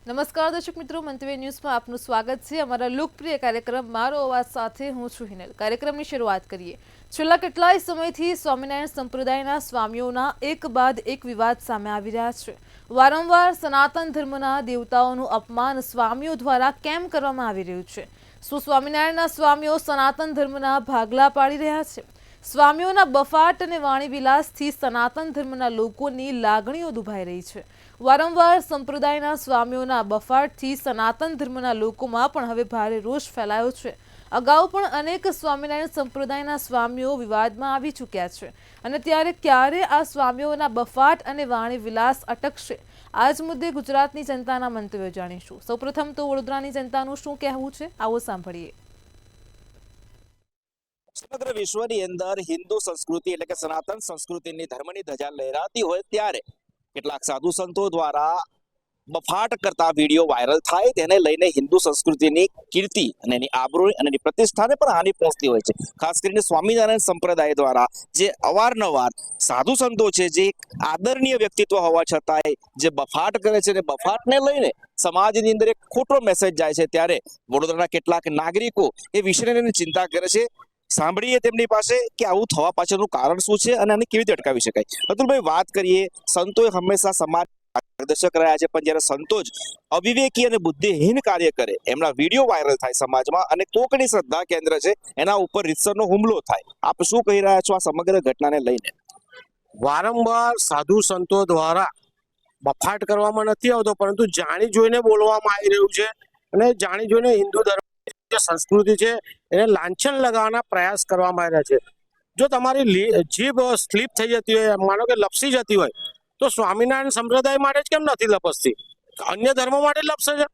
નમસ્કાર દર્શક મિત્રો, મંતવ્ય ન્યૂઝમાં આપનું સ્વાગત છે। અમારા લોકપ્રિય કાર્યક્રમ મારો અવાજ સાથે હું છું હિનલ। કાર્યક્રમની શરૂઆત કરીએ। છેલ્લા કેટલાય સમયથી સ્વામિનારાયણ સંપ્રદાયના સ્વામીઓના એક બાદ એક વિવાદ સામે આવી રહ્યા છે। વારંવાર સનાતન ધર્મના દેવતાઓનું અપમાન સ્વામીઓ દ્વારા કેમ કરવામાં આવી રહ્યું છે? શું સ્વામિનારાયણના સ્વામીઓ સનાતન ધર્મના ભાગલા પાડી રહ્યા છે? સ્વામીઓના બફાટ અને વાણી વિલાસથી સનાતન ધર્મના લોકોની લાગણીઓ દુભાઈ રહી છે। વારંવાર સંપ્રદાયના સ્વામીઓના બફાટથી સનાતન ધર્મના લોકોમાં પણ હવે ભારે રોષ ફેલાયો છે। અગાઉ પણ અનેક સ્વામિનારાયણ સંપ્રદાયના સ્વામીઓ વિવાદમાં આવી ચૂક્યા છે અને ત્યારે ક્યારે આ સ્વામીઓના બફાટ અને વાણી વિલાસ અટકશે? આ જ મુદ્દે ગુજરાતની જનતાના મંતવ્યો જાણીશું। સૌપ્રથમ તો વડોદરાની જનતાનું શું કહેવું છે, આવો સાંભળીએ। સમગ્ર વિશ્વની અંદર હિન્દુ સંસ્કૃતિ એટલે કે સનાતન સંસ્કૃતિની ધર્મની ધજા લહેરાતી હોય ત્યારે કેટલાક સાધુ સંતો દ્વારા બફાટ કરતા વિડીયો વાયરલ થાય તેને લઈને હિન્દુ સંસ્કૃતિની કીર્તિ અને એની આબરૂ અને એની પ્રતિષ્ઠાને પણ હાનિ પહોંચતી હોય છે। ખાસ કરીને સ્વામિનારાયણ સંપ્રદાય દ્વારા જે અવારનવાર સાધુ સંતો છે જે આદરણીય વ્યક્તિત્વ હોવા છતાંય જે બફાટ કરે છે, અને બફાટને લઈને સમાજની અંદર એક ખોટો મેસેજ જાય છે, ત્યારે વડોદરાના કેટલાક નાગરિકો એ વિષયની ચિંતા કરે છે। સાંભળીએ તેમની પાસે કે આવું થવા પાછળનું કારણ શું છે અને આને કેવી રીતે અટકાવી શકાય। અતુલભાઈ, વાત કરીએ, સંતોએ હંમેશા સમાજ માર્ગદર્શક રહ્યા છે, પણ જ્યારે સંતો જ અવિવેકી અને બુદ્ધિહીન કાર્ય કરે, એમના વિડીયો વાયરલ થાય સમાજમાં અને કોકની શ્રદ્ધા કેન્દ્ર છે એના ઉપર રીતસરનો હુમલો થાય, આપ શું કહી રહ્યા છો આ સમગ્ર ઘટનાને લઈને? વારંવાર સાધુ સંતો દ્વારા બફાટ કરવામાં નથી આવતો, પરંતુ જાણી જોઈને બોલવામાં આવી રહ્યું છે અને જાણી જોઈને હિન્દુ ધર્મ જે સંસ્કૃતિ છે એને લાંછન લગાવવાના પ્રયાસ કરવામાં આવ્યા છે। જો તમારી જીભ સ્લીપ થઈ જતી હોય, માનો કે લપસી જતી હોય, તો સ્વામિનારાયણ સંપ્રદાય માટે જ કેમ નથી લપસતી? અન્ય ધર્મો માટે લપસે છે।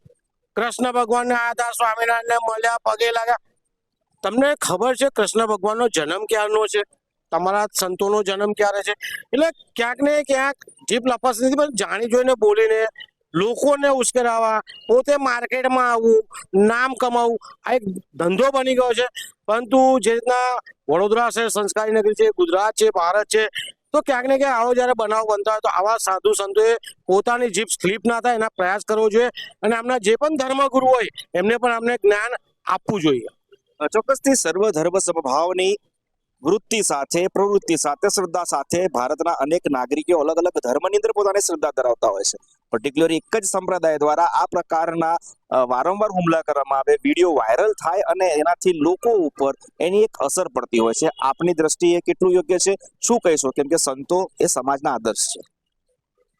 કૃષ્ણ ભગવાનને આયા હતા, સ્વામિનારાયણને મળ્યા, પગે લાગ્યા। તમને ખબર છે કૃષ્ણ ભગવાનનો જન્મ ક્યારનો છે? તમારા સંતોનો જન્મ ક્યારે છે? એટલે ક્યાંક ને ક્યાંક જીભ લપસતી નથી, પણ જાણી જોઈને બોલીને લોકોને ઉશ્કેરાવા, પોતે માર્કેટમાં આવવું, નામ કમાવું, આ એક ધંધો બની ગયો છે। પરંતુ જે રીતના વડોદરા છે સંસ્કારી નગરી છે, ગુજરાત છે, ભારત છે, તો ક્યાંક ને ક્યાંક આવો જ્યારે બનાવ બનતા હોય તો આવા સાધુ સંતોએ પોતાની જીભ સ્લીપ ના થાય એના પ્રયાસ કરવો જોઈએ અને આમના જે પણ ધર્મગુરુ હોય એમને પણ અમને જ્ઞાન આપવું જોઈએ। ચોક્કસથી સર્વધર્મ સમભાવની વૃત્તિ સાથે, પ્રવૃત્તિ સાથે, શ્રદ્ધા સાથે ભારતના અનેક નાગરિકો અલગ અલગ ધર્મની અંદર પોતાની શ્રદ્ધા ધરાવતા હોય છે। પર્ટિક્યુલર એક જ સંપ્રદાય દ્વારા આ પ્રકારના વારંવાર હુમલા કરવામાં આવે, વિડીયો વાયરલ થાય અને એનાથી લોકો ઉપર એની એક અસર પડતી હોય છે। આપની દ્રષ્ટિએ કેટલું યોગ્ય છે, શું કહેશો? કેમ કે સંતો એ સમાજના આદર્શ છે।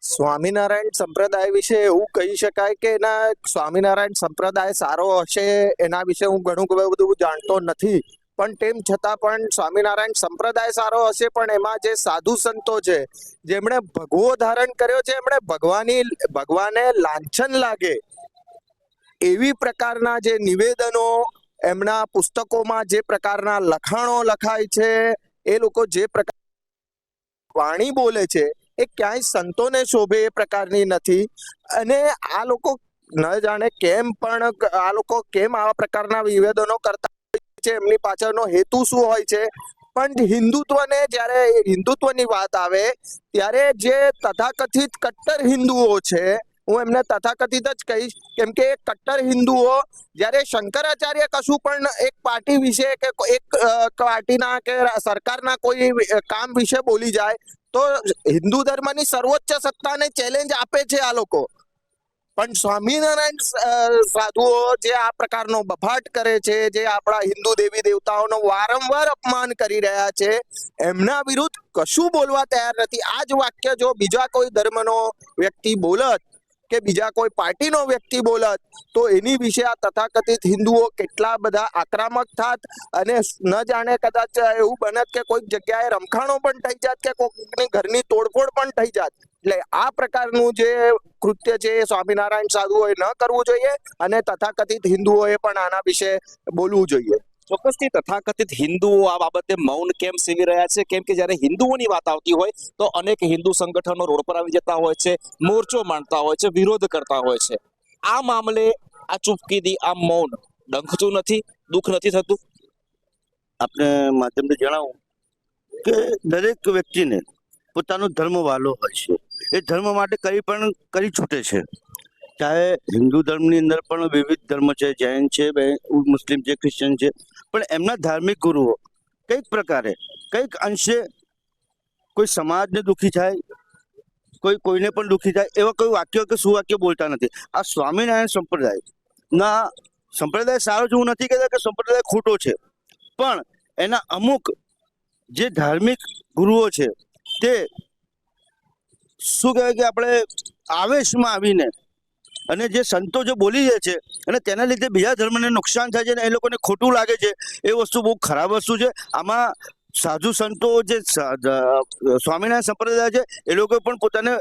સ્વામિનારાયણ સંપ્રદાય વિશે એવું કહી શકાય કે એના સ્વામિનારાયણ સંપ્રદાય સારો હશે એના વિશે હું ઘણું બધું જાણતો નથી, પણ તેમ છતાં પણ સ્વામિનારાયણ સંપ્રદાય સારો હશે, પણ એમાં જે સાધુ સંતો છે જેમણે ભગવો ધારણ કર્યો છે, એમણે ભગવાને લાંછન લાગે એવી પ્રકારના જે નિવેદનો એમના પુસ્તકોમાં જે પ્રકારના લખાણો લખાય છે, એ લોકો જે પ્રકાર વાણી બોલે છે એ ક્યાંય સંતોને શોભે એ પ્રકારની નથી। અને આ લોકો ન જાણે કેમ પણ આ લોકો કેમ આવા પ્રકારના નિવેદનો કરતા હોય છે, એમની પાછળનો હેતુ શું હોય છે। પણ હિન્દુત્વને જ્યારે હિન્દુત્વની વાત આવે ત્યારે જે તથાકથિત કટ્ટર હિન્દુઓ છે, હું એમને તથાકથિત જ કહીશ, કેમ કે કટ્ટર હિન્દુઓ જ્યારે શંકરાચાર્ય કશું પણ એક પાર્ટી વિશે કે એક પાર્ટીના કે સરકારના કોઈ કામ વિશે બોલી જાય તો હિન્દુ ધર્મની સર્વોચ્ચ સત્તાને ચેલેન્જ આપે છે આ લોકો। પણ સ્વામિનારાયણ સાધુઓ જે આ પ્રકારનો બફાટ કરે છે, જે આપણા હિન્દુ દેવી દેવતાઓનો વારંવાર અપમાન કરી રહ્યા છે, એમના વિરુદ્ધ કશું બોલવા તૈયાર નથી। આ જ વાક્ય જો બીજા કોઈ ધર્મનો વ્યક્તિ બોલત કે બીજા કોઈ પાર્ટીનો વ્યક્તિ બોલત તો એની વિશે આ તથાકથિત હિન્દુઓ કેટલા બધા આક્રમક થાત અને ન જાણે કદાચ એવું બનત કે કોઈક જગ્યાએ રમખાણો પણ થઈ જાત કે કોઈકની ઘરની તોડફોડ પણ થઈ જાત। એટલે આ પ્રકારનું જે કૃત્ય છે એ સ્વામિનારાયણ સાધુઓએ ન કરવું જોઈએ અને તથાકથિત હિન્દુઓએ પણ આના વિશે બોલવું જોઈએ। ચોક્કસથી તથાકથિત હિન્દુઓ આ બાબતે મૌન કેમ સેવી રહ્યા છે? કેમ કે જ્યારે હિન્દુઓની વાત આવતી હોય તો અનેક હિન્દુ સંગઠનો રોડ પર આવી જતા હોય છે, મોરચો માંડતા હોય છે, વિરોધ કરતા હોય છે। આ મામલે આ ચૂપકીદી, આ મૌન ડંખતું નથી, દુઃખ નથી થતું? આપને માધ્યમથી જણાવું કે દરેક વ્યક્તિને પોતાનો ધર્મ વાલો હોય છે, એ ધર્મ માટે કંઈ પણ કરી છૂટે છે। ચાહે હિન્દુ ધર્મની અંદર પણ વિવિધ ધર્મ છે, જૈન છે, મુસ્લિમ છે, ક્રિશ્ચન છે, પણ એમના ધાર્મિક ગુરુઓ કંઈક પ્રકારે કંઈક અંશે કોઈ સમાજને દુઃખી થાય, કોઈને પણ દુઃખી થાય એવા કોઈ વાક્યો કે સુવાક્યો બોલતા નથી. આ સ્વામિનારાયણ સંપ્રદાય સારો છે, હું નથી કહેતા કે સંપ્રદાય ખોટો છે, પણ એના અમુક જે ધાર્મિક ગુરુઓ છે તે શું કહેવાય કે આપણે આવેશમાં આવીને અને જે સંતો જે બોલી જાય છે અને તેના લીધે બીજા ધર્મને નુકસાન થાય છે અને એ લોકોને ખોટું લાગે છે, એ વસ્તુ બહુ ખરાબ વસ્તુ છે. આમાં સાધુ સંતો જે સ્વામિનારાયણ સંપ્રદાય છે એ લોકો પણ પોતાને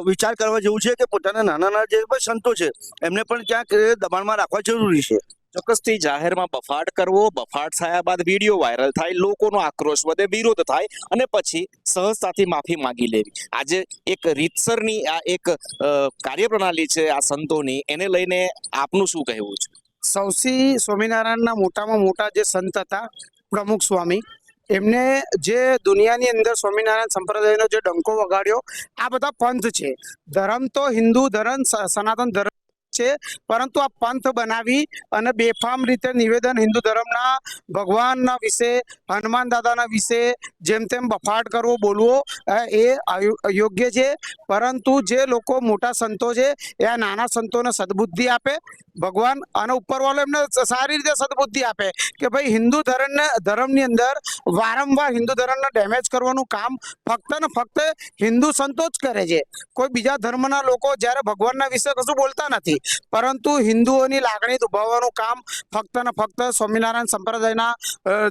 વિચાર કરવા જેવું છે કે પોતાના નાના જે પણ સંતો છે એમને પણ ક્યાંક દબાણમાં રાખવા જરૂરી છે. ચોક્કસથી જાહેરમાં બફાટ કરવો, બફાટ થયા બાદ વિડીયો વાયરલ થાય, લોકોનો આક્રોશ વધે, વિરોધ થાય અને પછી સહજતાથી માફી માંગી લેવી. આજે એક રીતસરની આ એક કાર્યપ્રણાલી છે આ સંતોની, એને લઈને આપનું શું કહેવું છે? સૌથી સ્વામિનારાયણના મોટામાં મોટા જે સંત હતા પ્રમુખ સ્વામી, એમને જે દુનિયાની અંદર સ્વામિનારાયણ સંપ્રદાયનો જે ડંકો વગાડ્યો, આ બધા પંથ છે. ધર્મ તો હિન્દુ ધર્મ સનાતન ધર્મ છે, પરંતુ આ પંથ બનાવી અને બેફામ રીતે નિવેદન હિન્દુ ધર્મના ભગવાનના વિશે, હનુમાન દાદાના વિશે જેમ તેમ બફાટ કરવો, બોલવો એ અયોગ્ય છે. પરંતુ જે લોકો મોટા સંતો છે એ આ નાના સંતોને સદબુદ્ધિ આપે ભગવાન, અને ઉપરવાળો એમને સારી રીતે સદબુદ્ધિ આપે કે ભાઈ હિન્દુ ધર્મની અંદર વારંવાર હિન્દુ ધર્મને ડેમેજ કરવાનું કામ ફક્ત ને ફક્ત હિન્દુ સંતો જ કરે છે. કોઈ બીજા ધર્મના લોકો જ્યારે ભગવાનના વિશે કશું બોલતા નથી, પરંતુ હિન્દુઓની લાગણી દુભાવવાનું કામ ફક્ત ને ફક્ત સ્વામિનારાયણ સંપ્રદાયના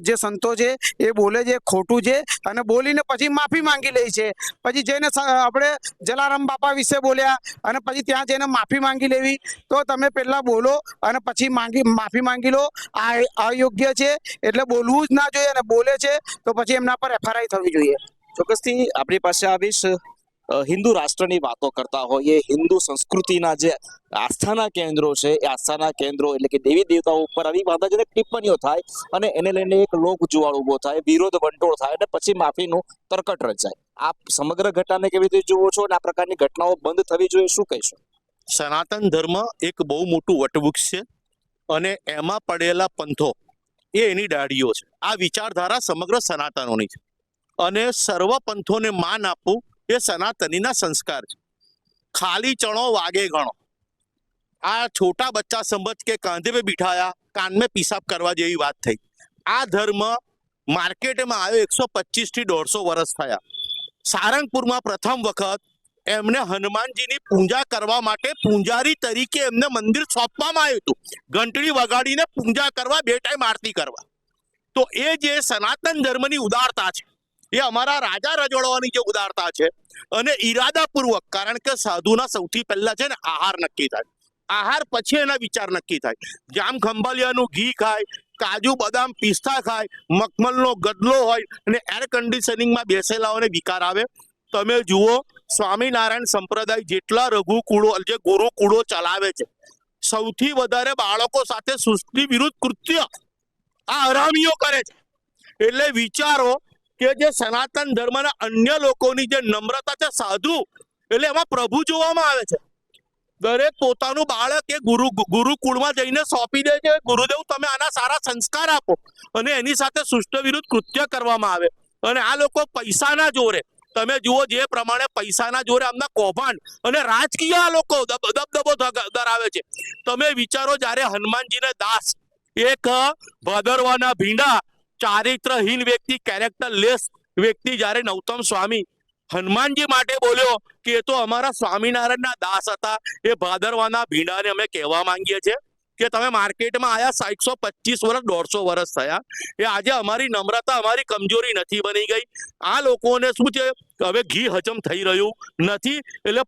જે સંતો છે એ બોલે છે, ખોટું છે, અને બોલીને પછી માફી માંગી લે છે. પછી જઈને આપણે જલારામ બાપા વિશે બોલ્યા અને પછી ત્યાં જઈને માફી માંગી લેવી, તો તમે પહેલા બોલો અને પછી માફી માંગી લો, આ અયોગ્ય છે. એટલે બોલવું જ ના જોઈએ, અને બોલે છે તો પછી એમના પર FRI થવી જોઈએ. ચોક્કસથી આપણી પાસે આવીશ હિન્દુ રાષ્ટ્રની વાતો કરતા હોઈએ, હિન્દુ સંસ્કૃતિના જે આસ્થાના કેન્દ્રો છે એ આસ્થાના કેન્દ્રો એટલે કે દેવી દેવતાઓ ઉપર આવી વાદાજનક ટિપ્પણીઓ થાય અને એને લઈને એક લોક જુવાળ ઉભો થાય, વિરોધ વંટોળ થાય અને પછી માફીનું તરકટ રચાય. આપ સમગ્ર ઘટનાને કેવી રીતે જુઓ છો અને આ પ્રકારની ઘટનાઓ બંધ થવી જોઈએ, શું કહેશો? સનાતન ધર્મ એક બહુ મોટું વટવૃક્ષ છે અને એમાં પડેલા પંથો એ એની ડાળીઓ છે. આ વિચારધારા સમગ્ર સનાતનોની છે અને સર્વ પંથોને માન આપવું એ સનાતનીના સંસ્કાર છે. ખાલી ચણો વાગે ગણો, આ છોટા બચ્ચા સમજ કે કાંધે पे बिठाया કાન में पिसाब કરવા જેવી વાત થઈ. આ ધર્મ માર્કેટમાં આવ્યો 125 થી 150 વર્ષ થયા. સારંગપુરમાં પ્રથમ વખત એમને હનુમાનજીની પૂજા કરવા માટે પૂંજારી તરીકે એમને મંદિર સોંપવામાં આવ્યું હતું, ઘંટડી વગાડીને પૂજા કરવા, 2 ટાઈમ આરતી કરવા. તો એ જે સનાતન ધર્મની ઉદારતા છે, એ અમારા રાજા રજવાડાઓની જે ઉદારતા છે, અને ઈરાદાપૂર્વક, કારણ કે સાધુના સૌથી પહેલા છે ને આહાર નક્કી થાય, આહાર પછી એના વિચાર નક્કી થાય. જામ ખંભાલિયાનું ઘી ખાય, કાજુ બદામ પિસ્તા ખાય, મખમલનો ગદલો હોય અને એર કન્ડિશનિંગમાં બેસેલાઓને વિકાર આવે. તમે જુઓ સ્વામિનારાયણ સંપ્રદાય જેટલા રઘુકુળો જે ગુરુકુળો ચલાવે છે, સૌથી વધારે બાળકો સાથે સૃષ્ટિ વિરુદ્ધ કૃત્ય આ હરામીઓ કરે છે. એટલે વિચારો કે જે સનાતન ધર્મના અન્ય લોકોની જે નમ્રતા છે, સાધુ એટલે એમાં પ્રભુ જોવામાં આવે છે. દરેક પોતાનું બાળક એ ગુરુકુળમાં જઈને સોંપી દે છે, ગુરુદેવ તમે આના સારા સંસ્કાર આપો, અને એની સાથે સૃષ્ટિ વિરુદ્ધ કૃત્ય કરવામાં આવે. અને આ લોકો પૈસાના જોરે, તમે જુઓ જે પ્રમાણે પૈસાના જોરે આમના કૌભાંડ અને રાજકીય આ લોકો દબદબો ધરાવે છે. તમે વિચારો જ્યારે હનુમાનજીને દાસ, એક ભાદરવાના ભીંડા, ચારિત્રહીન વ્યક્તિ, કેરેક્ટરલેસ વ્યક્તિ જ્યારે નૌતમ સ્વામી હનુમાનજી માટે બોલ્યો કે એ તો અમારા સ્વામિનારાયણના દાસ હતા, એ ભાદરવાના ભીંડાને અમે કહેવા માંગીએ છીએ કે તમે માર્કેટમાં આયા 125 વર્ષ 150 વર્ષ થયા, એ આજે અમારી નમ્રતા, અમારી કમજોરી નથી બની ગઈ. આ લોકોને શું છે, હવે ઘી હજમ થઈ રહ્યું નથી, એટલે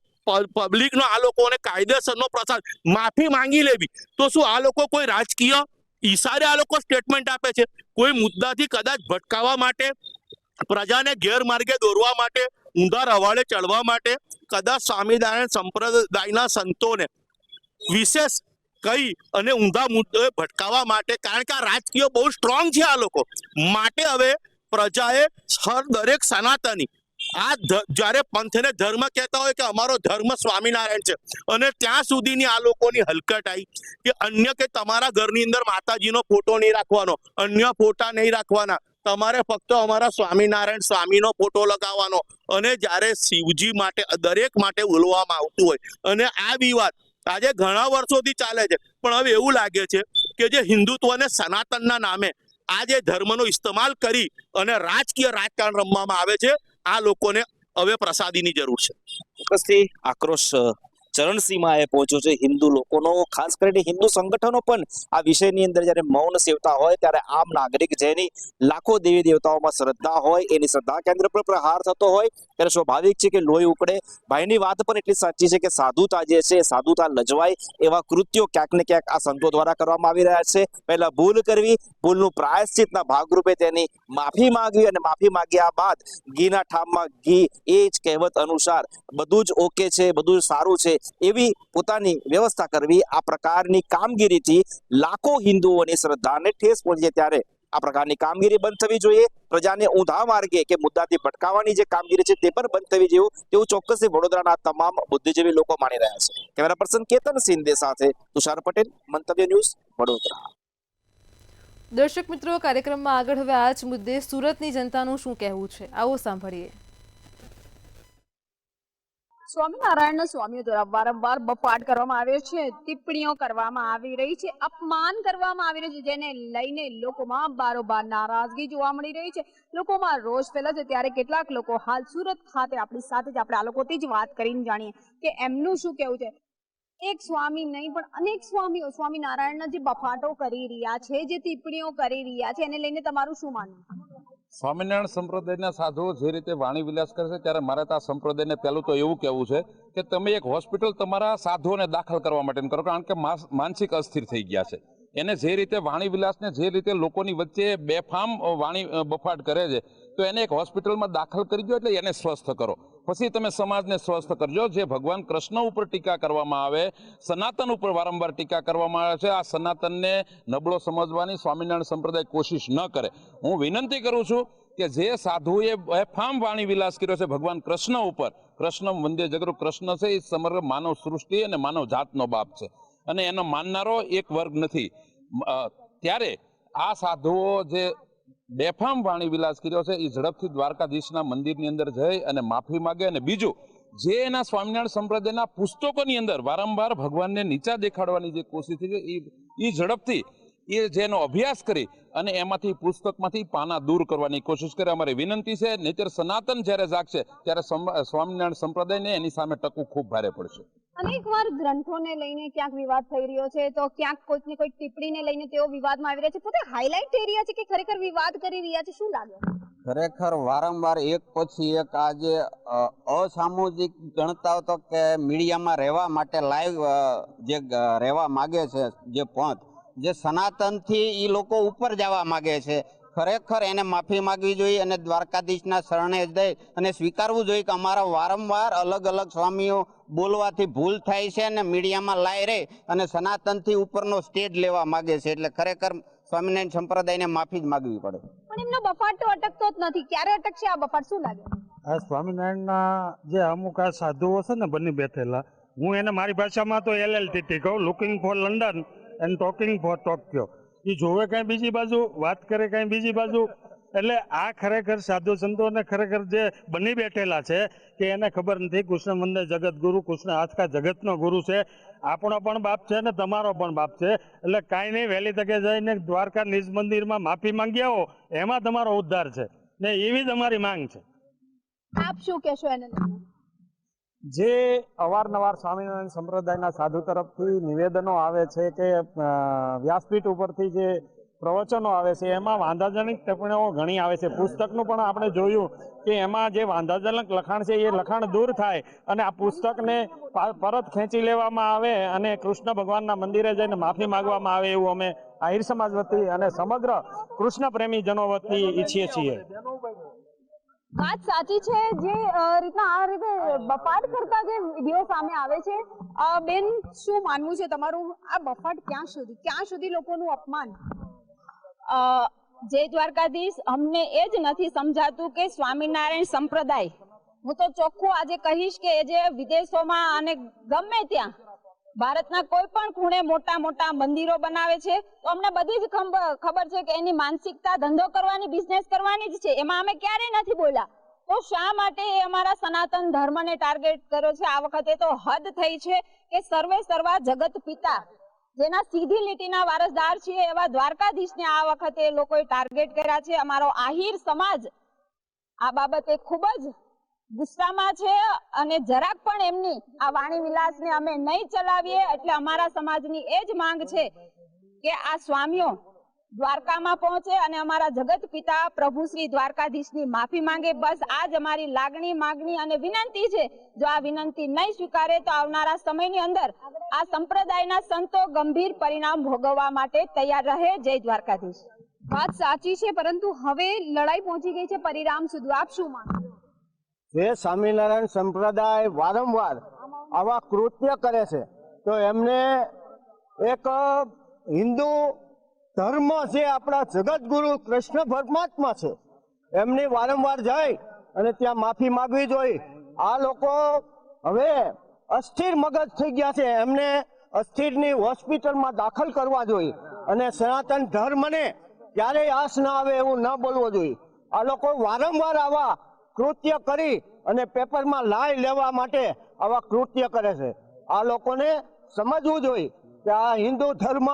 પબ્લિકનો આ લોકોને કાયદેસરનો પ્રસાદ માફી માંગી લેવી. તો શું આ લોકો કોઈ રાજકીય ઈશારે આ લોકો સ્ટેટમેન્ટ આપે છે? કોઈ મુદ્દાથી કદાચ ભટકાવવા માટે, પ્રજાને ગેરમાર્ગે દોરવા માટે, ઊંધા રવાડે ચડવા માટે કદાચ સ્વામિનારાયણ સંપ્રદાયના સંતોને વિશેષ કહી અને ઊંધા મુદ્દે ભટકાવવા માટે, કારણ કે આ રાજકીય બહુ સ્ટ્રોંગ છે આ લોકો માટે. હવે પ્રજાએ દરેક સનાતની જ્યારે પંથને ધર્મ કહેતા હોય કે અમારો ધર્મ સ્વામિનારાયણ છે, અને ત્યાં સુધીની આ લોકોની હલકટ આવી કે અન્ય કે તમારા ઘરની અંદર માતાજીનો ફોટો નહીં રાખવાનો, અન્ય ફોટા નહીં રાખવાના, તમારે ફક્ત અમારા સ્વામિનારાયણ સ્વામીનો ફોટો લગાવવાનો. અને જ્યારે શિવજી માટે દરેક માટે બોલવામાં આવતું હોય, અને આ વિવાદ આજે ઘણા વર્ષોથી ચાલે છે, પણ હવે એવું લાગે છે કે જે હિન્દુત્વ અને સનાતનના નામે આ જે ધર્મનો ઇસ્તેમાલ કરી અને રાજકીય રાજકારણ રમવામાં આવે છે, આ લોકોને હવે પ્રસાદીની જરૂર છે. ચોક્કસથી આક્રોશ ચરણસીમાએ પહોંચ્યો છે હિન્દુ લોકોનો. ખાસ કરીને હિન્દુ સંગઠનો પણ આ વિષયની અંદર જ્યારે મૌન સેવતા હોય ત્યારે આમ નાગરિક જેની લાખો દેવી દેવતાઓમાં શ્રદ્ધા હોય, એની શ્રદ્ધા કેન્દ્ર પર પ્રહાર થતો હોય ત્યારે સ્વાભાવિક છે કે લોહી ઉપડે. ભાઈની વાત પણ એટલી સાચી છે કે સાધુતા જે છે, સાધુતા લજવાય એવા કૃત્યો ક્યાંક ને ક્યાંક આ સંતો દ્વારા કરવામાં આવી રહ્યા છે. પહેલા ભૂલ કરવી, ભૂલનું પ્રાયશ્ચિતના ભાગરૂપે તેની માફી માંગવી, અને માફી માંગ્યા બાદ ઘીના ઠામમાં ઘી, એ જ કહેવત અનુસાર બધું જ ઓકે છે, બધું જ સારું છે એવી પોતાની વ્યવસ્થા કરવી. આ પ્રકારની કામગીરીથી લાખો હિન્દુઓની શ્રદ્ધાને ઠેસ પહોંચે ત્યારે આ પ્રકારની કામગીરી બંધ થવી જોઈએ. પ્રજાને ઊંધા માર્ગે કે મુદ્દાથી ભટકાવવાની જે કામગીરી છે તે પણ બંધ થવી જોઈએ તેવું ચોક્કસથી વડોદરાના તમામ બુદ્ધિજીવી લોકો માની રહ્યા છે. કેમેરા પર્સન કેતન સિંધે સાથે તુષાર પટેલ, મંતવ્ય ન્યૂઝ, વડોદરા. દર્શક મિત્રો, કાર્યક્રમમાં આગળ હવે આ જ મુદ્દે સુરતની જનતાનું શું કહેવું છે, આવો સાંભળીએ. સ્વામિનારાયણના સ્વામીઓ દ્વારા વારંવાર બફાટ કરવામાં આવ્યો છે, ટિપ્પણીઓ કરવામાં આવી રહી છે, અપમાન કરવામાં આવી રહ્યું છે, જેને લઈને લોકોમાં બારોબાર નારાજગી જોવા મળી રહી છે, લોકોમાં રોષ ફેલાય છે. ત્યારે કેટલાક લોકો હાલ સુરત ખાતે આપણી સાથે જ આપણે આ લોકોથી જ વાત કરીને જાણીએ કે એમનું શું કહેવું છે. એક સ્વામી નહીં પણ અનેક સ્વામીઓ સ્વામિનારાયણના જે બફાટો કરી રહ્યા છે, જે ટિપ્પણીઓ કરી રહ્યા છે, એને લઈને તમારું શું માનવું? સ્વામિનારાયણ સંપ્રદાયના સાધુઓ જે રીતે વાણી વિલાસ કરે છે, ત્યારે મારે તો આ સંપ્રદાયને પહેલું તો એવું કહેવું છે કે તમે એક હોસ્પિટલ તમારા સાધુઓને દાખલ કરવા માટે કરો, કારણ કે માનસિક અસ્થિર થઈ ગયા છે. એને જે રીતે વાણી વિલાસને જે રીતે લોકોની વચ્ચે બેફામ વાણી બફાટ કરે છે, તો એને એક હોસ્પિટલમાં દાખલ કરી દો, એટલે એને સ્વસ્થ કરો. પછી તમે સમાજને સ્વસ્થ કરજો. જે ભગવાન કૃષ્ણ ઉપર ટીકા કરવામાં આવે, સનાતન ઉપર વારંવાર ટીકા કરવામાં આવે છે, આ સનાતનને નબળો સમજવાની સ્વામિનારાયણ સંપ્રદાય કોશિશ ન કરે. હું વિનંતી કરું છું કે જે સાધુએ બેફામ વાણી વિલાસ કર્યો છે ભગવાન કૃષ્ણ ઉપર, કૃષ્ણ વંદે જગત, કૃષ્ણ છે એ સમગ્ર માનવ સૃષ્ટિ અને માનવ જાતનો બાપ છે, અને એનો માનનારો એક વર્ગ નથી. ત્યારે આ સાધુઓ જે બેફામ વાણી વિલાસ કર્યો છે એ ઝડપથી દ્વારકાધીશના મંદિરની અંદર જઈ અને માફી માગે. અને બીજું, જે એના સ્વામિનારાયણ સંપ્રદાયના પુસ્તકોની અંદર વારંવાર ભગવાનને નીચા દેખાડવાની જે કોશિશ થઈ છે એ ઝડપથી એ જેનો અભ્યાસ કરી અને એમાંથી પુસ્તકમાંથી પાના દૂર કરવાની કોશિશ કરે. અમારી વિનંતી છે. નહીંતર સનાતન જ્યારે જાગશે ત્યારે સ્વામિનારાયણ સંપ્રદાયને એની સામે ટકવું ખૂબ ભારે પડશે. અનેકવાર ગ્રંથોને લઈને ક્યાંક વિવાદ થઈ રહ્યો છે, તો ક્યાંક કોઈકને કોઈક ટિપ્પણીને લઈને તેઓ વિવાદમાં આવી રહ્યા છે, પોતે હાઇલાઇટ થઈ રહ્યા છે કે ખરેખર વિવાદ કરી રહ્યા છે, શું લાગે? ખરેખર વારંવાર એક પછી એક આ જે અસામાજિક ગણતા તો કે મીડિયામાં રહેવા માટે લાઈવ જે રહેવા માગે છે, જે પંથ જે સનાતનથી એ લોકો ઉપર જવા માગે છે, ખરેખર એને માફી માંગવી જોઈએ અને દ્વારકાધીશના શરણે જઈ અને સ્વીકારવું જોઈએ કે અમારા વારંવાર અલગ અલગ સ્વામીઓ બોલવાથી ભૂલ થાય છે અને મીડિયામાં લાઈ રહે અને સનાતનથી ઉપરનો સ્ટેજ લેવા માગે છે. એટલે ખરેખર સ્વામિનારાયણ સંપ્રદાયને માફી જ માંગવી પડે. પણ એમનો બફાટ તો અટકતો જ નથી. ક્યારે અટકશે આ બફાટ, શું લાગે? આ સ્વામિનારાયણના જે અમુક આ સાધુઓ છે ને બની બેઠેલા, હું એને મારી ભાષામાં તો LLTT કહું, looking for London and talking for Tokyo. એ જોવે કાંઈ બીજી બાજુ, વાત કરે કાંઈ બીજી બાજુ. એટલે આ ખરેખર સાધુ સંતોને ખરેખર જે બની બેઠેલા છે કે એને ખબર નથી કૃષ્ણ મંદિર જગત ગુરુ, કૃષ્ણ આખા જગતનો ગુરુ છે, આપણો પણ બાપ છે ને તમારો પણ બાપ છે. એટલે કાંઈ નહીં, વહેલી તકે જઈને દ્વારકા નિજ મંદિરમાં માફી માંગી આવો, એમાં તમારો ઉદ્ધાર છે ને એવી જ અમારી માંગ છે. આપ શું કહેશો એને? જે અવારનવાર સ્વામિનારાયણ સંપ્રદાયના સાધુ તરફથી નિવેદનો આવે છે કે વ્યાસપીઠ ઉપરથી જે પ્રવચનો આવે છે એમાં વાંધાજનક ટિપ્પણીઓ ઘણી આવે છે. પુસ્તકનું પણ આપણે જોયું કે એમાં જે વાંધાજનક લખાણ છે એ લખાણ દૂર થાય અને આ પુસ્તકને પરત ખેંચી લેવામાં આવે અને કૃષ્ણ ભગવાનના મંદિરે જઈને માફી માંગવામાં આવે, એવું અમે આહિર સમાજ વતી અને સમગ્ર કૃષ્ણ પ્રેમી જનો વતી ઈચ્છીએ છીએ. વાત સાચી છે. જે રીતના આ રીતે બફાટ કરતા જે વિડીયો સામે આવે છે, બેન શું માનવું છે તમારું? આ બફાટ ક્યાં સુધી લોકોનું અપમાન? જય દ્વારકાધીશ. અમને એ જ નથી સમજાતું કે સ્વામિનારાયણ સંપ્રદાય હું તો ચોખ્ખું આજે કહીશ કે જે વિદેશોમાં અને ગમે ત્યાં ભારતના કોઈ પણ ખૂણે મોટા મોટા મંદિરો બનાવે છે તો અમને બધી જ ખબર છે કે એની માનસિકતા ધંધો કરવાની, બિઝનેસ કરવાની જ છે. એમાં અમે ક્યારેય નથી બોલ્યા. તો શા માટે એ અમારા સનાતન ધર્મને ટાર્ગેટ કર્યો છે? આ વખતે તો હદ થઈ છે કે સર્વે સર્વા જગત પિતા, જેના સીધી લીટીના વારસદાર છીએ એવા દ્વારકાધીશને આ વખતે લોકોએ ટાર્ગેટ કર્યા છે. અમારો આહિર સમાજ આ બાબતે ખૂબ જ ગુસ્સામાં છે અને જરાક પણ એમની આ વાણી વિલાસને અમે નહીં ચલાવીએ. એટલે અમારા સમાજની એ જ માંગ છે કે આ સ્વામીઓ દ્વારકામાં પહોંચે અને અમારા જગત પિતા પ્રભુ શ્રી દ્વારકાધીશની માફી માંગે. બસ આ જ અમારી લાગણી, માગણી અને વિનંતી છે. જો આ વિનંતી નહીં સ્વીકારે તો આવનારા સમયની અંદર આ સંપ્રદાયના સંતો ગંભીર પરિણામ ભોગવવા માટે તૈયાર રહે. જય દ્વારકાધીશ. વાત સાચી છે, પરંતુ હવે લડાઈ પહોંચી ગઈ છે પરિણામ સુધી. આપ શું માનો? જે સ્વામિનારાયણ સંપ્રદાય વારંવાર આવા કૃત્ય કરે છે તો એમને એક હિન્દુ ધર્મ છે, આપણા જગતગુરુ કૃષ્ણ પરમાત્મા છે, એમની વારંવાર જઈ અને ત્યાં માફી માંગવી જોઈએ. આ લોકો હવે અસ્થિર મગજ થઈ ગયા છે, એમને અસ્થિરની હોસ્પિટલમાં દાખલ કરવા જોઈએ અને સનાતન ધર્મને ક્યારેય આશ ના આવે એવું ન બોલવું જોઈએ. આ લોકો વારંવાર આવા કૃત્ય કરી અને પેપરમાં લાઈ લેવા માટે આવા કૃત્ય કરે છે. આ લોકોને સમજવું જોઈએ કે આ હિન્દુ ધર્મ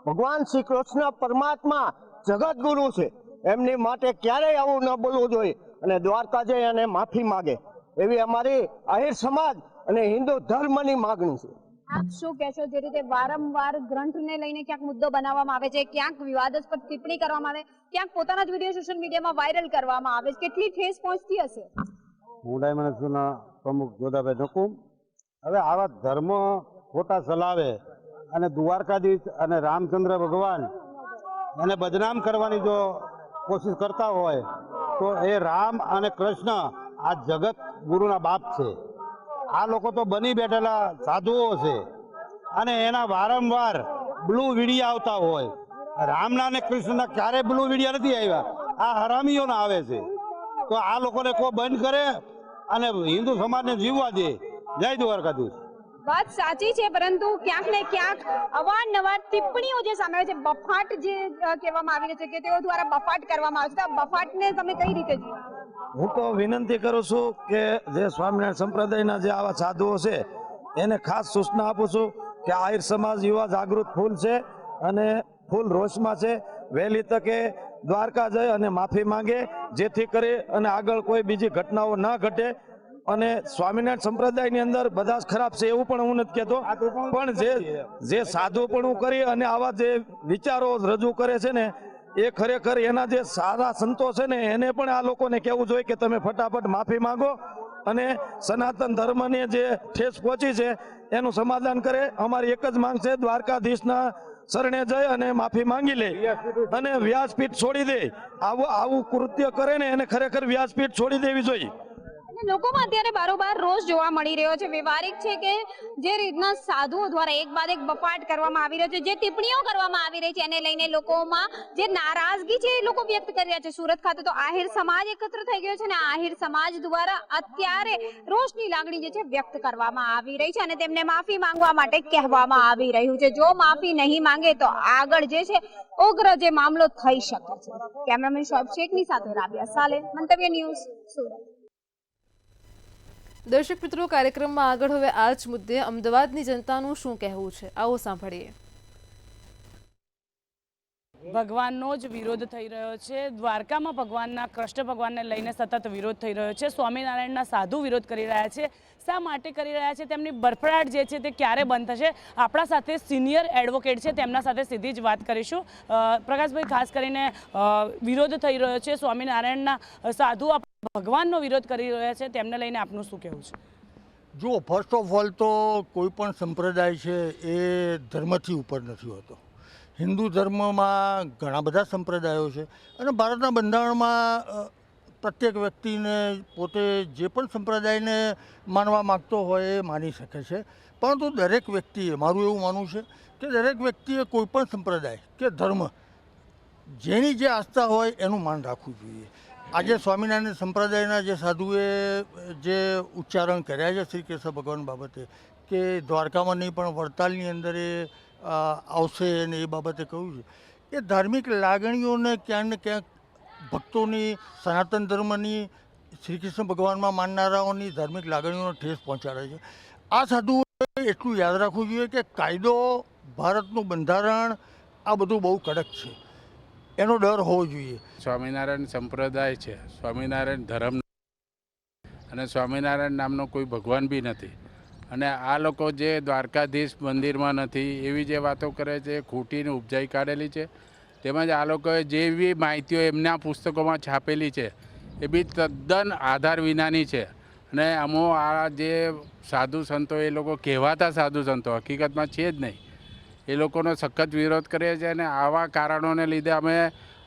ભગવાન શ્રી કૃષ્ણ પરમાત્મા જગતગુરુ છે, એમની માટે ક્યારેય આવું ન બોલવું જોઈએ અને દ્વારકા જઈ અને માફી માગે એવી અમારી આહિર સમાજ અને હિન્દુ ધર્મની માગણી છે. આપ શું કહેશો? જે રીતે વારંવાર ગ્રંથને લઈને ક્યાંક મુદ્દો બનાવવામાં આવે છે, ક્યાંક વિવાદાસ્પદ ટિપ્પણી કરવામાં આવે, ક્યાંક પોતાના જ વિડીયો સોશિયલ મીડિયામાં વાયરલ કરવામાં આવે છે, કેટલી ઠેસ પહોંચતી હશે? હું ડાયમંડના પ્રમુખ જોધાભાઈ નકુમ. હવે આવા ધર્મ ખોટા ચલાવે અને દ્વારકાધીશ અને રામચંદ્ર ભગવાન એને બદનામ કરવાની જો કોશિશ કરતા હોય તો એ રામ અને કૃષ્ણ આ જગત ગુરુના બાપ છે. આ લોકો તો બની બેઠેલા સાધુઓ છે અને એના વારંવાર બ્લુ વિડીયા આવતા હોય. રામના અને કૃષ્ણના ક્યારે બ્લુ વિડીયા નથી આવ્યા, આ હરામીઓના આવે છે. તો આ લોકોને કોઈ બંધ કરે અને હિન્દુ સમાજને જીવવા દે. જય દ્વારકાધીશ. વાત સાચી છે, પરંતુ ક્યાંક ને ક્યાંક અવારનવાર ટિપ્પણીઓ જે સામે આવે છે, બફાટ જે કહેવામાં આવી છે કે તેઓ દ્વારા બફાટ કરવામાં આવે છે, તો બફાટને તમે કઈ રીતે જુઓ? હું તો વિનંતી કરું છું કે જે સ્વામિનારાયણ સંપ્રદાયના જે આવા સાધુઓ છે એને ખાસ સૂચના આપું છું કે આહિર સમાજ યુવા જાગૃત ફૂલ છે અને ફૂલ રોષમાં છે. વહેલી તકે દ્વારકા જઈ અને માફી માંગે, જેથી કરી અને આગળ કોઈ બીજી ઘટનાઓ ન ઘટે. અને સ્વામિનારાયણ સંપ્રદાયની અંદર બધા જ ખરાબ છે એવું પણ હું નથી કહેતો, પણ જે સાધુપણું કરી અને આવા જે વિચારો રજૂ કરે છે ને એ ખરેખર એના જે સારા સંતો છે ને એને પણ આ લોકોને કહેવું જોઈએ કે તમે ફટાફટ માફી માંગો અને સનાતન ધર્મને જે ઠેસ પહોંચી છે એનું સમાધાન કરે. અમારી એક જ માંગ છે, દ્વારકાધીશના શરણે જઈ અને માફી માંગી લે અને વ્યાસપીઠ છોડી દે. આવું કૃત્ય કરે ને એને ખરેખર વ્યાસપીઠ છોડી દેવી જોઈએ. લોકોમાં અત્યારે બારોબાર રોષ જોવા મળી રહ્યો છે. વ્યવહારિક છે કે જે રીતના સાધુઓ દ્વારા એક બાદ એક બફાટ કરવામાં આવી રહ્યો છે, જે ટિપ્પણીઓ કરવામાં આવી રહી છે એને લઈને લોકોમાં જે નારાજગી છે એ લોકો વ્યક્ત કરી રહ્યા છે. સુરત ખાતે તો આહિર સમાજ એકત્ર થઈ ગયો છે અને આહિર સમાજ દ્વારા અત્યારે રોષની લાગણી જે છે વ્યક્ત કરવામાં આવી રહી છે અને તેમને માફી માંગવા માટે કહેવામાં આવી રહ્યું છે. જો માફી નહીં માંગે તો આગળ જે છે ઉગ્ર જે મામલો થઈ શકે છે. કેમેરામેન શોએબ શેખની સાથે રાબિયા સાલે, મંતવ્ય ન્યૂઝ, સુરત. દર્શક મિત્રો, કાર્યક્રમમાં આગળ હવે આ જ મુદ્દે અમદાવાદની જનતાનું શું કહેવું છે, આવો સાંભળીએ. ભગવાનનો જ વિરોધ થઈ રહ્યો છે. દ્વારકામાં ભગવાનના કૃષ્ણ ભગવાનને લઈને સતત વિરોધ થઈ રહ્યો છે. સ્વામિનારાયણના સાધુ વિરોધ કરી રહ્યા છે. શા માટે કરી રહ્યા છે, તેમની બરફડાટ જે છે તે ક્યારે બંધ થશે? આપણા સાથે સિનિયર એડવોકેટ છે, તેમના સાથે સીધી જ વાત કરીશું. પ્રકાશભાઈ, ખાસ કરીને વિરોધ થઈ રહ્યો છે, સ્વામિનારાયણના સાધુ ભગવાનનો વિરોધ કરી રહ્યા છે, તેમને લઈને આપનું શું કહેવું છે? જુઓ, ફર્સ્ટ ઓફ ઓલ તો કોઈ પણ સંપ્રદાય છે એ ધર્મથી ઉપર નથી હોતો. હિન્દુ ધર્મમાં ઘણા બધા સંપ્રદાયો છે અને ભારતના બંધારણમાં પ્રત્યેક વ્યક્તિને પોતે જે પણ સંપ્રદાયને માનવા માગતો હોય એ માની શકે છે. પરંતુ દરેક વ્યક્તિએ, મારું એવું માનવું છે કે દરેક વ્યક્તિએ કોઈ પણ સંપ્રદાય કે ધર્મ જેની જે આસ્થા હોય એનું માન રાખવું જોઈએ. આજે સ્વામિનારાયણ સંપ્રદાયના જે સાધુએ જે ઉચ્ચારણ કર્યા છે શ્રી કૃષ્ણ ભગવાન બાબતે કે દ્વારકામાં નહીં પણ વડતાલની અંદર એ આવશે અને એ બાબતે કહ્યું છે એ ધાર્મિક લાગણીઓને ક્યાંક ને ક્યાંક ભક્તોની સનાતન ધર્મની શ્રી કૃષ્ણ ભગવાનમાં માનનારાઓની ધાર્મિક લાગણીઓને ઠેસ પહોંચાડે છે. આ સાધુઓએ એટલું યાદ રાખવું જોઈએ કે કાયદો, ભારતનું બંધારણ આ બધું બહુ કડક છે, એનો ડર હોવો જોઈએ. સ્વામિનારાયણ સંપ્રદાય છે, સ્વામિનારાયણ ધર્મ અને સ્વામિનારાયણ નામનો કોઈ ભગવાન બી નથી. અને આ લોકો જે દ્વારકાધીશ મંદિરમાં નથી એવી જે વાતો કરે છે એ ખોટીને ઉપજાઈ કાઢેલી છે. તેમજ આ લોકોએ જે બી માહિતીઓ એમના પુસ્તકોમાં છાપેલી છે એ બી તદ્દન આધાર વિનાની છે. અને અમો આ જે સાધુ સંતો એ લોકો કહેવાતા સાધુ સંતો હકીકતમાં છે જ નહીં. એ લોકોનો સખત વિરોધ કરીએ છીએ અને આવા કારણોને લીધે અમે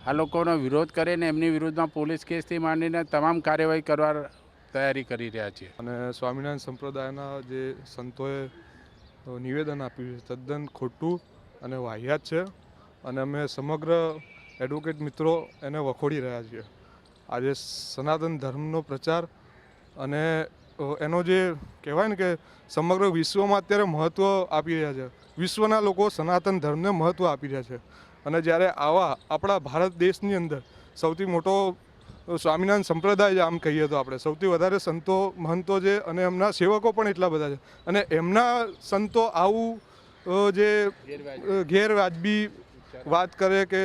આ લોકોનો વિરોધ કરીને એમની વિરુદ્ધમાં પોલીસ કેસથી માંડીને તમામ કાર્યવાહી કરવા તૈયારી કરી રહ્યા છીએ. અને સ્વામિનારાયણ સંપ્રદાયના જે સંતોએ નિવેદન આપ્યું છે તદ્દન ખોટું અને વાહિયાત છે અને અમે સમગ્ર એડવોકેટ મિત્રો એને વખોડી રહ્યા છીએ. આજે સનાતન ધર્મનો પ્રચાર અને એનો જે કહેવાય ને કે સમગ્ર વિશ્વમાં અત્યારે મહત્ત્વ આપી રહ્યા છે. વિશ્વના લોકો સનાતન ધર્મને મહત્ત્વ આપી રહ્યા છે અને જ્યારે આવા આપણા ભારત દેશની અંદર સૌથી મોટો સ્વામિનારાયણ સંપ્રદાય આમ કહીએ તો આપણે સૌથી વધારે સંતો મહંતો છે અને એમના સેવકો પણ એટલા બધા છે અને એમના સંતો આવું જે ગેરવાજબી વાત કરે કે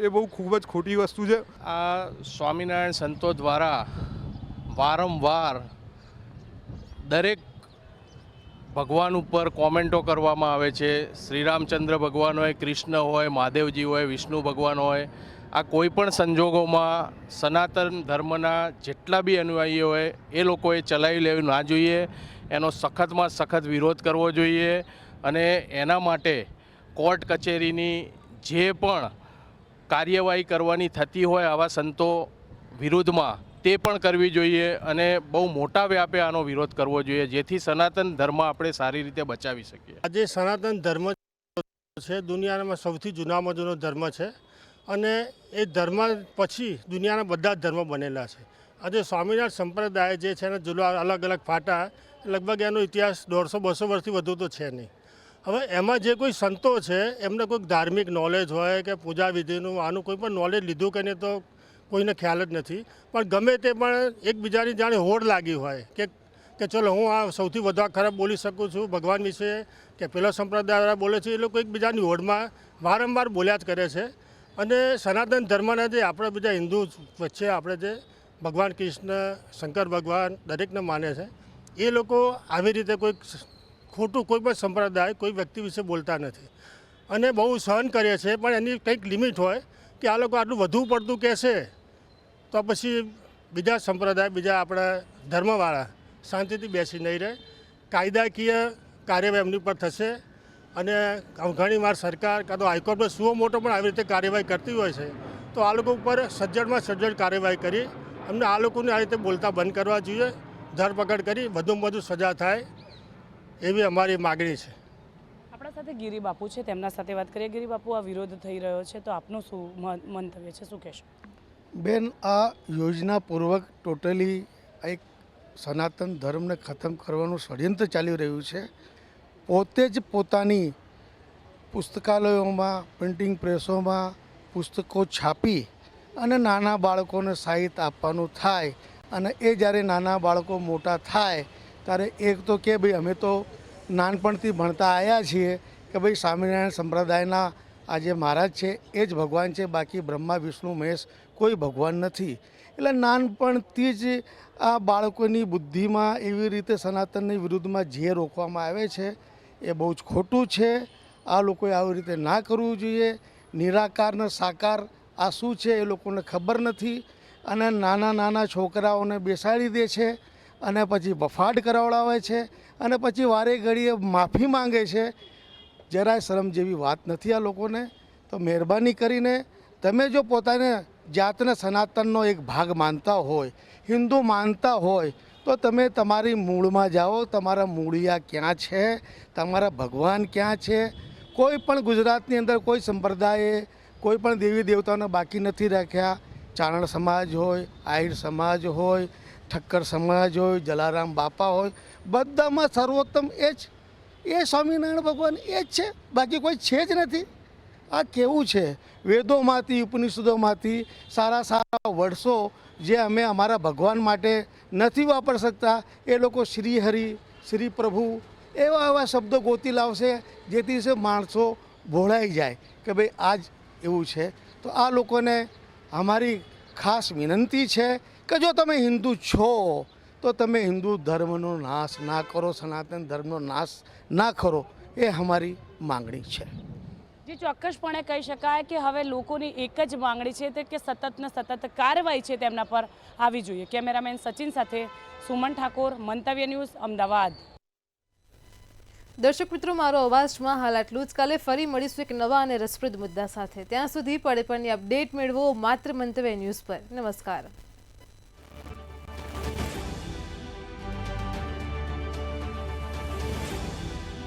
એ બહુ ખૂબ જ ખોટી વસ્તુ છે. આ સ્વામિનારાયણ સંતો દ્વારા વારંવાર દરેક ભગવાન ઉપર કોમેન્ટો કરવામાં આવે છે. શ્રીરામચંદ્ર ભગવાન હોય, કૃષ્ણ હોય, મહાદેવજી હોય, વિષ્ણુ ભગવાન હોય, આ કોઈ પણ સંજોગોમાં સનાતન ધર્મના જેટલા બી અનુયાયીઓ હોય એ લોકોએ ચલાવી લેવું ના જોઈએ. એનો સખતમાં સખત વિરોધ કરવો જોઈએ અને એના માટે કોર્ટ કચેરીની જે પણ કાર્યવાહી કરવાની થતી હોય આવા સંતો વિરુદ્ધમાં તે પણ કરવી જોઈએ અને બહુ મોટા વ્યાપે આનો વિરોધ કરવો જોઈએ જેથી સનાતન ધર્મ આપણે સારી રીતે બચાવી શકીએ. આજે સનાતન ધર્મ છે દુનિયામાં સૌથી જૂનામાં જૂનો ધર્મ છે અને એ ધર્મ પછી દુનિયાના બધા જ ધર્મ બનેલા છે. આજે સ્વામિનારાયણ સંપ્રદાય જે છે એને જુદા અલગ અલગ ફાટા લગભગ એનો ઇતિહાસ 150-200 વર્ષથી વધુ તો છે નહીં. હવે એમાં જે કોઈ સંતો છે એમને કોઈક ધાર્મિક નોલેજ હોય કે પૂજા વિધિનું આનું કોઈ પણ નોલેજ લીધું કે નહીં તો કોઈને ખ્યાલ જ નથી. પણ ગમે તે પણ એકબીજાની જાણે હોડ લાગી હોય કે ચલો હું આ સૌથી વધારે ખરાબ બોલી શકું છું ભગવાન વિશે કે પેલો સંપ્રદાય બોલે છે એ લોકો એકબીજાની હોડમાં વારંવાર બોલ્યા જ કરે છે. અને સનાતન ધર્મના જે આપણે બધા હિન્દુ વચ્ચે આપણે જે ભગવાન કૃષ્ણ, શંકર ભગવાન દરેકને માને છે એ લોકો આવી રીતે કોઈક ખોટું કોઈ પણ સંપ્રદાય કોઈ વ્યક્તિ વિશે બોલતા નથી અને બહુ સહન કરે છે. પણ એની કંઈક લિમિટ હોય કે આ લોકો આટલું વધુ પડતું કહેશે તો પછી બીજા સંપ્રદાય બીજા આપણા ધર્મવાળા શાંતિથી બેસી નહીં રહે. કાયદાકીય કાર્યવાહી એમની પર થશે અને ઘણીવાર સરકાર કાં તો હાઈકોર્ટમાં સુઓ મોટો પણ આવી રીતે કાર્યવાહી કરતી હોય છે તો આ લોકો ઉપર સજ્જડમાં સજ્જડ કાર્યવાહી કરી અમને આ લોકોને આ રીતે બોલતા બંધ કરવા જોઈએ. ધરપકડ કરી વધુમાં વધુ સજા થાય એવી અમારી માગણી છે. આપણા સાથે ગિરી બાપુ છે, તેમના સાથે વાત કરીએ. ગિરી બાપુ, આ વિરોધ થઈ રહ્યો છે તો આપનું શું મંતવ્ય છે, શું કહેશો? બેન, આ યોજનાપૂર્વક ટોટલી એક સનાતન ધર્મને ખતમ કરવાનું ષડયંત્ર ચાલી રહ્યું છે. પોતે જ પોતાની પુસ્તકાલયોમાં, પ્રિન્ટિંગ પ્રેસોમાં પુસ્તકો છાપી અને નાના બાળકોને સાહિત્ય આપવાનું થાય અને એ જ્યારે નાના બાળકો મોટા થાય ત્યારે એક તો કે ભાઈ અમે તો નાનપણથી ભણતા આવ્યા છીએ કે ભાઈ સ્વામિનારાયણ સંપ્રદાયના આ જે મહારાજ છે એ જ ભગવાન છે, બાકી બ્રહ્મા વિષ્ણુ મહેશ કોઈ ભગવાન નથી. એટલે નાનપણથી જ આ બાળકોની બુદ્ધિમાં એવી રીતે સનાતનની વિરુદ્ધમાં જે રોકવામાં આવે છે એ બહુ જ ખોટું છે. આ લોકોએ આવી રીતે ના કરવું જોઈએ. નિરાકાર ને સાકાર આ શું છે એ લોકોને ખબર નથી અને નાના નાના છોકરાઓને બેસાડી દે છે અને પછી બફાટ કરાવડાવે છે અને પછી વારે ઘડીએ માફી માંગે છે. જરાય શરમ જેવી વાત નથી આ લોકોને. તો મહેરબાની કરીને તમે જો પોતાને જાતને સનાતનનો એક ભાગ માનતા હોય, હિન્દુ માનતા હોય તો તમે તમારી મૂળમાં જાઓ. તમારા મૂળિયા ક્યાં છે, તમારા ભગવાન ક્યાં છે. કોઈ પણ ગુજરાતની અંદર કોઈ સંપ્રદાયે કોઈ પણ દેવી દેવતાઓને બાકી નથી રાખ્યા. ચારણ સમાજ હોય, આહિર સમાજ હોય, ઠક્કર સમાજ હોય, જલારામ બાપા હોય, બધામાં સર્વોત્તમ એ સ્વામિનારાયણ ભગવાન એ જ છે, બાકી કોઈ છે જ નથી. આ કેવું છે, વેદોમાંથી ઉપનિષદોમાંથી સારા સારા વર્ષો જે અમે અમારા ભગવાન માટે નથી વાપરી શકતા એ લોકો શ્રી હરિ, શ્રી પ્રભુ એવા એવા શબ્દો ગોતી લાવશે જેથી માણસો ભોળાઈ જાય કે ભાઈ આ જ એવું છે. તો આ લોકોને અમારી ખાસ વિનંતી છે કે જો તમે હિન્દુ છો તો તમે હિન્દુ ધર્મનો નાશ ના કરો, સનાતન ધર્મનો નાશ ના કરો, એ અમારી માંગણી છે. જે ચોક્કસપણે કહી શકાય કે હવે લોકોની એક જ માંગણી છે તે કે સતત ને સતત કાર્યવાહી છે તેમના પર આવી જોઈએ. કેમેરામેન સચિન સાથે સુમન ઠાકોર, મંતવ્ય ન્યૂઝ, અમદાવાદ. દર્શક મિત્રો, મારો અવાજમાં હાલ આટલું જ. કાલે ફરી મળીશું એક નવા અને રસપ્રદ મુદ્દા સાથે. ત્યાં સુધી પડે પણની અપડેટ મેળવો માત્ર મંતવ્ય ન્યૂઝ પર. નમસ્કાર.